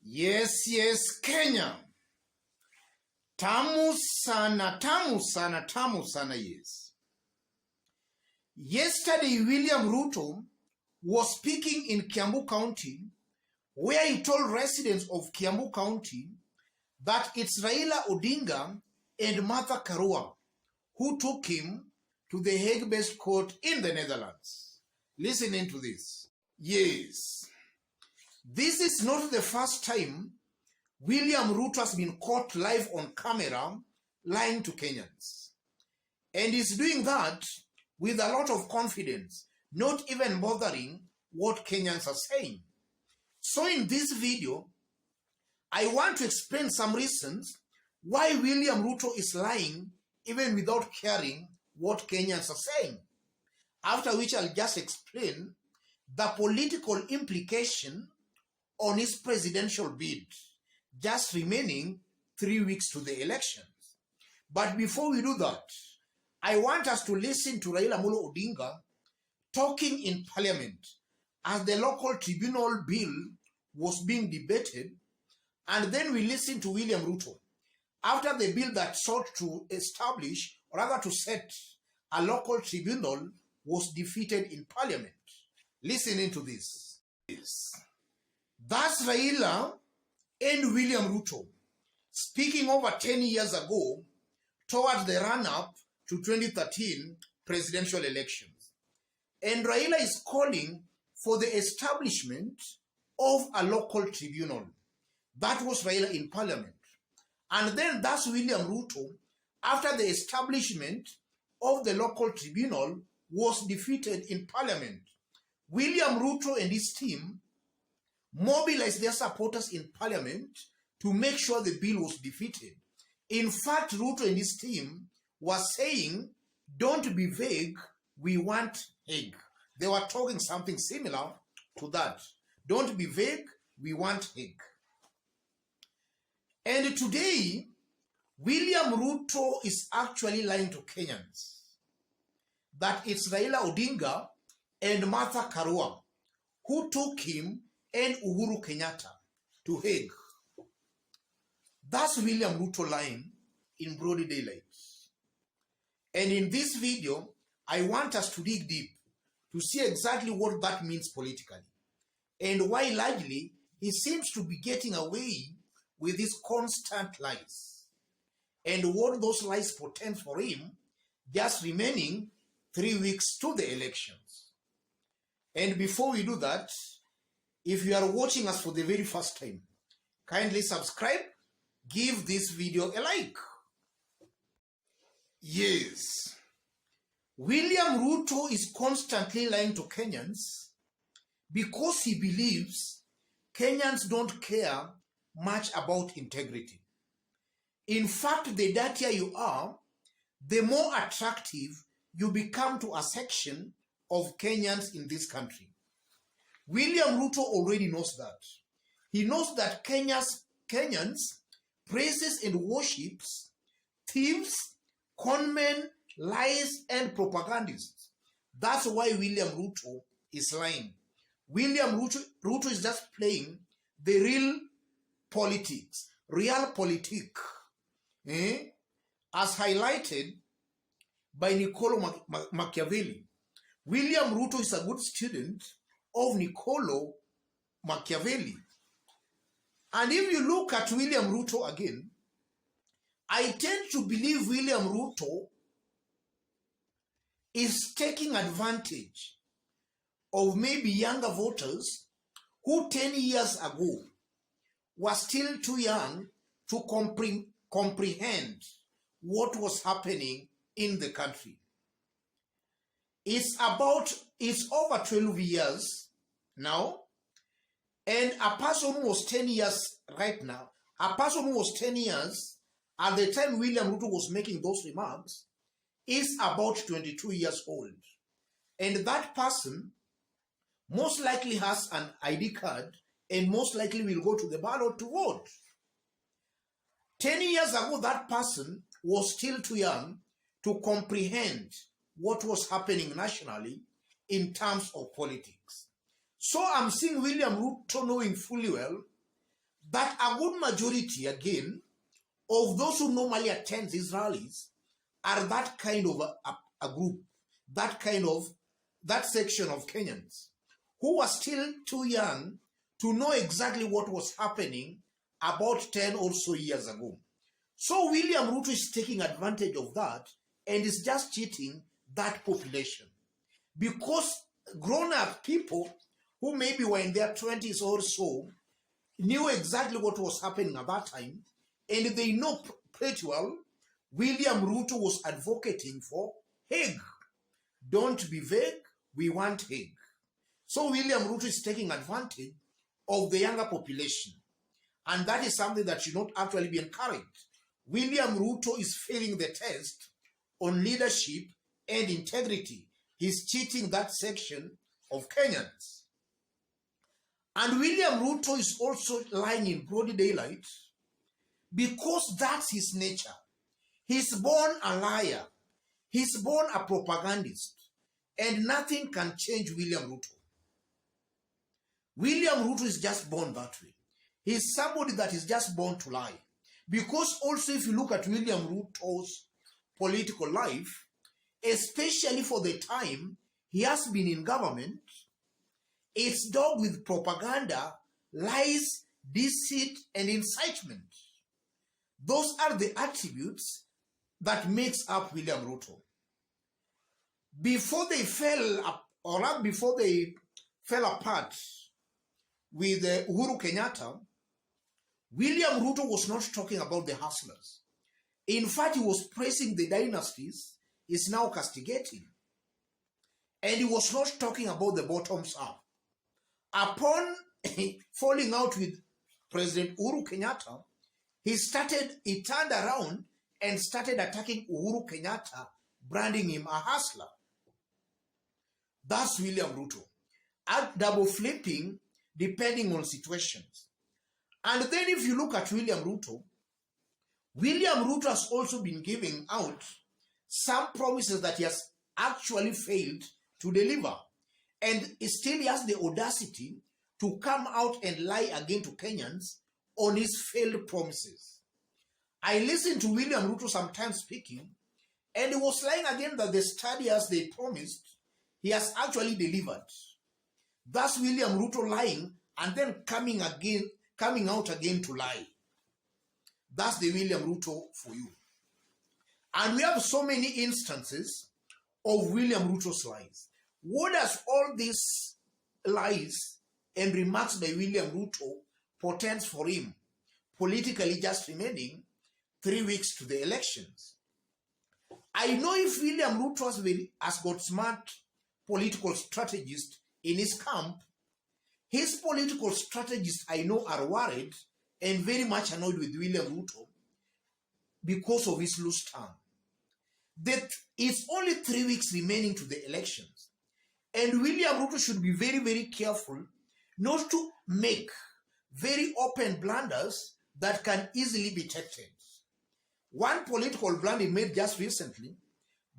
Yes, Kenya. Tamu sana, yes. Yesterday, William Ruto was speaking in Kiambu County, where he told residents of Kiambu County that it's Raila Odinga and Martha Karua who took him to the Hague-based court in the Netherlands. Listen into this. Yes. This is not the first time William Ruto has been caught live on camera lying to Kenyans. And he's doing that with a lot of confidence, not even bothering what Kenyans are saying. So in this video, I want to explain some reasons why William Ruto is lying even without caring what Kenyans are saying. After which I'll just explain the political implication on his presidential bid, just remaining 3 weeks to the elections. But before we do that, I want us to listen to Raila Amolo Odinga talking in parliament as the local tribunal bill was being debated, and then we listen to William Ruto after the bill that sought to establish, or rather to set a local tribunal was defeated in parliament. Listen into this. That's Raila and William Ruto speaking over 10 years ago towards the run-up to 2013 presidential elections. And Raila is calling for the establishment of a local tribunal. That was Raila in parliament. And then that's William Ruto, after the establishment of the local tribunal was defeated in parliament. William Ruto and his team mobilized their supporters in parliament to make sure the bill was defeated. In fact, Ruto and his team were saying, don't be vague, we want Hague. They were talking something similar to that. Don't be vague, we want Hague. And today, William Ruto is actually lying to Kenyans that it's Raila Odinga and Martha Karua who took him and Uhuru Kenyatta to Hague. That's William Ruto lying in broad daylight. And in this video, I want us to dig deep to see exactly what that means politically and why largely he seems to be getting away with his constant lies and what those lies portend for him just remaining 3 weeks to the elections. And before we do that, if you are watching us for the very first time, kindly subscribe, give this video a like. Yes, William Ruto is constantly lying to Kenyans because he believes Kenyans don't care much about integrity. In fact, the dirtier you are, the more attractive you become to a section of Kenyans in this country. William Ruto already knows that. He knows that Kenyans praises and worships thieves, conmen, lies, and propagandists. That's why William Ruto is lying. William Ruto is just playing the real politics, realpolitik, as highlighted by Niccolo Machiavelli. William Ruto is a good student of Niccolo Machiavelli. And if you look at William Ruto again, I tend to believe William Ruto is taking advantage of maybe younger voters who 10 years ago were still too young to comprehend what was happening in the country. It's over 12 years now, and a person who was 10 years right now, a person who was 10 years at the time William Ruto was making those remarks is about 22 years old. And that person most likely has an ID card and most likely will go to the ballot to vote. 10 years ago, that person was still too young to comprehend what was happening nationally in terms of politics. So I'm seeing William Ruto knowing fully well that a good majority, again, of those who normally attend these rallies are that kind of a group, that section of Kenyans who were still too young to know exactly what was happening about 10 or so years ago. So William Ruto is taking advantage of that and is just cheating that population. Because grown-up people who maybe were in their 20s or so knew exactly what was happening at that time, and they know pretty well William Ruto was advocating for Hague. Don't be vague, we want Hague. So William Ruto is taking advantage of the younger population. And that is something that should not actually be encouraged. William Ruto is failing the test on leadership and integrity. He's cheating that section of Kenyans. And William Ruto is also lying in broad daylight because that's his nature. He's born a liar. He's born a propagandist. And nothing can change William Ruto. William Ruto is just born that way. He's somebody that is just born to lie. Because also if you look at William Ruto's political life, especially for the time he has been in government, it's dogged with propaganda, lies, deceit, and incitement. Those are the attributes that makes up William Ruto. Before they fell apart with Uhuru Kenyatta, William Ruto was not talking about the hustlers. In fact, he was praising the dynasties he's now castigating. And he was not talking about the bottoms up. Upon falling out with President Uhuru Kenyatta, he turned around and started attacking Uhuru Kenyatta, branding him a hustler. That's William Ruto. At double flipping depending on situations. And then if you look at William Ruto has also been giving out some promises that he has actually failed to deliver. And still he has the audacity to come out and lie again to Kenyans on his failed promises. I listened to William Ruto sometimes speaking, and he was lying again that the study as they promised, he has actually delivered. That's William Ruto lying and then coming out again to lie. That's the William Ruto for you. And we have so many instances of William Ruto's lies. What does all these lies and remarks by William Ruto portends for him, politically just remaining 3 weeks to the elections? I know if William Ruto has got smart political strategists in his camp, his political strategists I know are worried and very much annoyed with William Ruto because of his loose tongue. That it's only 3 weeks remaining to the elections. And William Ruto should be very, very careful not to make very open blunders that can easily be detected. One political blunder he made just recently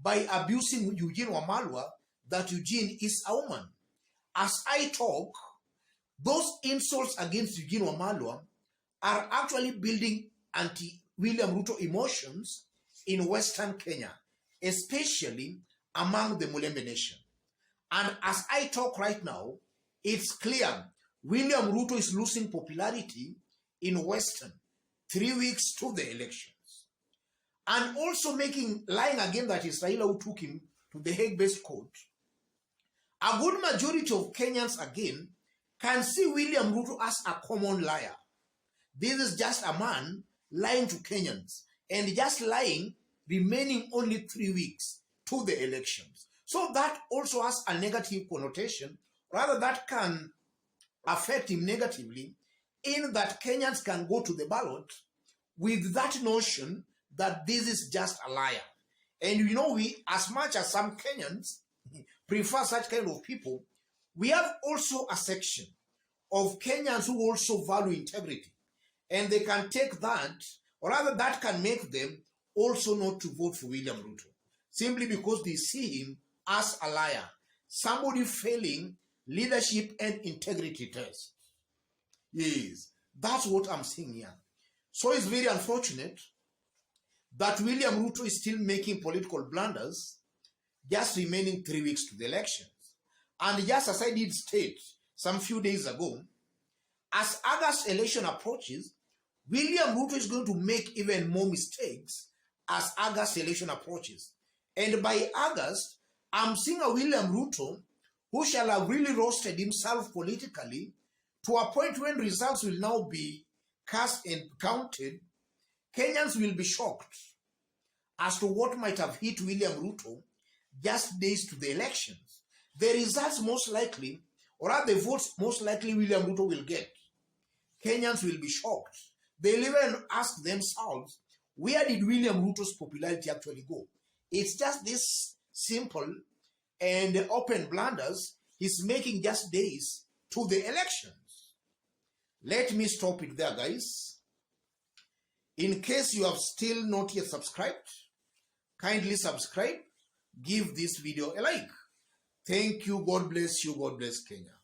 by abusing Eugene Wamalwa, that Eugene is a woman. As I talk, those insults against Eugene Wamalwa are actually building anti-William Ruto emotions in Western Kenya, especially among the Mulembe Nation. And as I talk right now, it's clear William Ruto is losing popularity in Western 3 weeks to the elections. And also lying again that it's Raila who took him to the Hague-based court. A good majority of Kenyans again can see William Ruto as a common liar. This is just a man lying to Kenyans and just lying, remaining only 3 weeks to the elections. So that also has a negative connotation, rather that can affect him negatively, in that Kenyans can go to the ballot with that notion that this is just a liar. And you know, as much as some Kenyans prefer such kind of people, we have also a section of Kenyans who also value integrity. And they can take that, or rather that can make them also not to vote for William Ruto, simply because they see him as a liar, somebody failing leadership and integrity test. Yes, That's what I'm saying here. So it's very unfortunate that William Ruto is still making political blunders, just remaining 3 weeks to the elections. And just as I did state some few days ago, as August election approaches, William Ruto is going to make even more mistakes as August election approaches. And by August, I'm seeing a William Ruto who shall have really roasted himself politically to a point when results will now be cast and counted. Kenyans will be shocked as to what might have hit William Ruto just days to the elections. The results most likely, or are the votes most likely William Ruto will get, Kenyans will be shocked. They'll even ask themselves, where did William Ruto's popularity actually go? It's just this simple and open blunders he's making just days to the elections. Let me stop it there, guys. In case you have still not yet subscribed, kindly subscribe. Give this video a like. Thank you. God bless you. God bless Kenya.